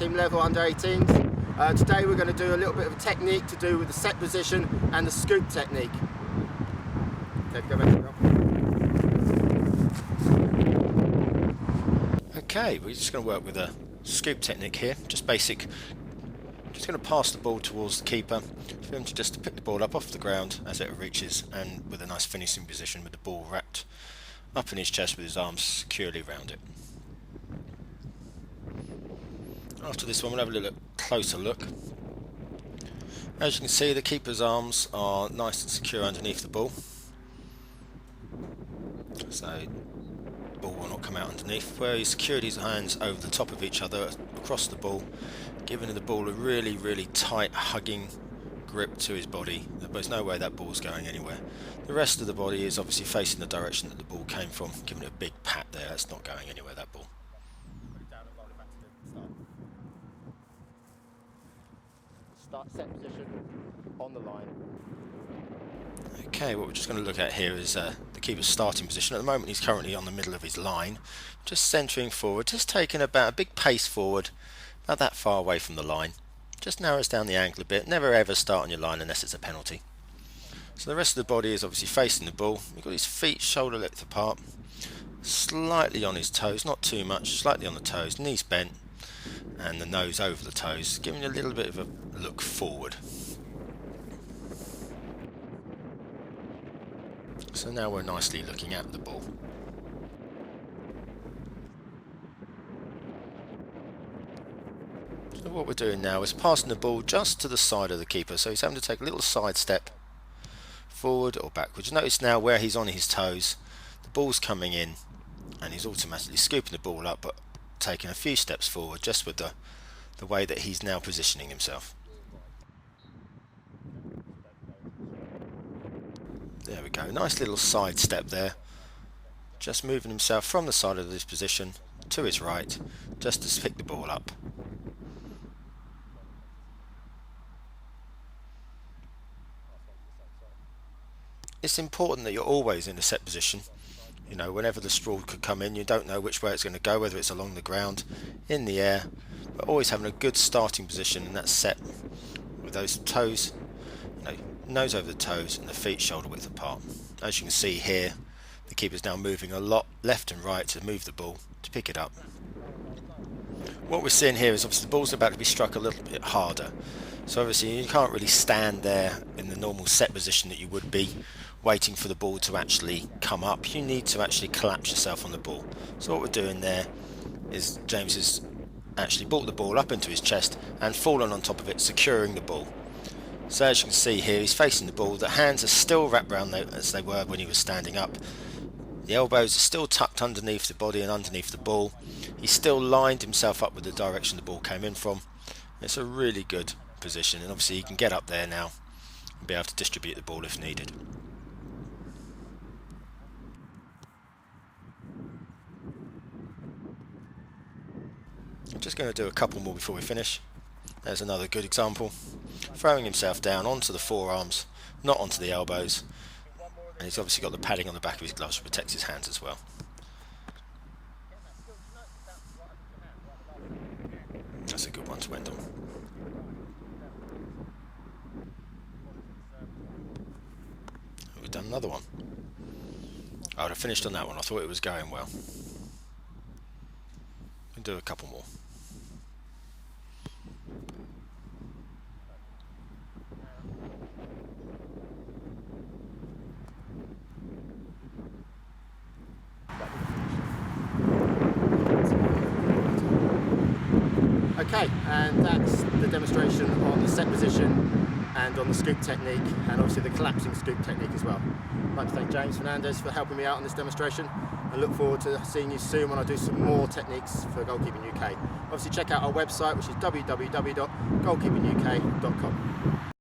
team level under 18s. Today we're going to do a little bit of a technique to do with the set position and the scoop technique. Okay, go back. Okay, we're just going to work with a scoop technique here, just basic. Just going to pass the ball towards the keeper for him to just pick the ball up off the ground as it reaches, and with a nice finishing position with the ball wrapped up in his chest with his arms securely around it. After this one we'll have a little closer look. As you can see, the keeper's arms are nice and secure underneath the ball, so the ball will not come out underneath, where he's secured his hands over the top of each other across the ball, giving the ball a really tight hugging grip to his body. There's no way that ball's going anywhere. The rest of the body is obviously facing the direction that the ball came from, giving it a big pat there. That's not going anywhere, that ball. Start set position on the line. Okay, what we're just going to look at here is the keeper's starting position. At the moment he's currently on the middle of his line, just centering forward, just taking about a big pace forward, about that far away from the line. Just narrows down the angle a bit. Never ever start on your line unless it's a penalty. So the rest of the body is obviously facing the ball. We've got his feet shoulder length apart, slightly on his toes, not too much, slightly on the toes, knees bent, and the nose over the toes, giving you a little bit of a look forward. So now we're nicely looking at the ball. So what we're doing now is passing the ball just to the side of the keeper, so he's having to take a little side step forward or backwards. Notice now where he's on his toes, the ball's coming in and he's automatically scooping the ball up, but taking a few steps forward just with the way that he's now positioning himself. There we go, nice little side step there, just moving himself from the side of this position to his right just to pick the ball up. It's important that you're always in a set position. You know, whenever the straw could come in, you don't know which way it's going to go, whether it's along the ground, in the air, but always having a good starting position, and that's set with those toes, you know, nose over the toes and the feet shoulder width apart. As you can see here, the keeper's now moving a lot left and right to move the ball, to pick it up. What we're seeing here is obviously the ball's about to be struck a little bit harder, so obviously you can't really stand there in the normal set position that you would be, waiting for the ball to actually come up. You need to actually collapse yourself on the ball. So what we're doing there is James has actually brought the ball up into his chest and fallen on top of it, securing the ball. So as you can see here, he's facing the ball. The hands are still wrapped around as they were when he was standing up. The elbows are still tucked underneath the body and underneath the ball. He's still lined himself up with the direction the ball came in from. It's a really good position, and obviously he can get up there now and be able to distribute the ball if needed. I'm just going to do a couple more before we finish. There's another good example. Throwing himself down onto the forearms, not onto the elbows. And he's obviously got the padding on the back of his gloves to protect his hands as well. That's a good one to end on. We've done another one. I would have finished on that one. I thought it was going well. We'll do a couple more. Okay, and that's the demonstration on the set position and on the scoop technique, and obviously the collapsing scoop technique as well. I'd like to thank James Fernandez for helping me out on this demonstration, and look forward to seeing you soon when I do some more techniques for Goalkeeping UK. Obviously check out our website, which is www.goalkeepinguk.com.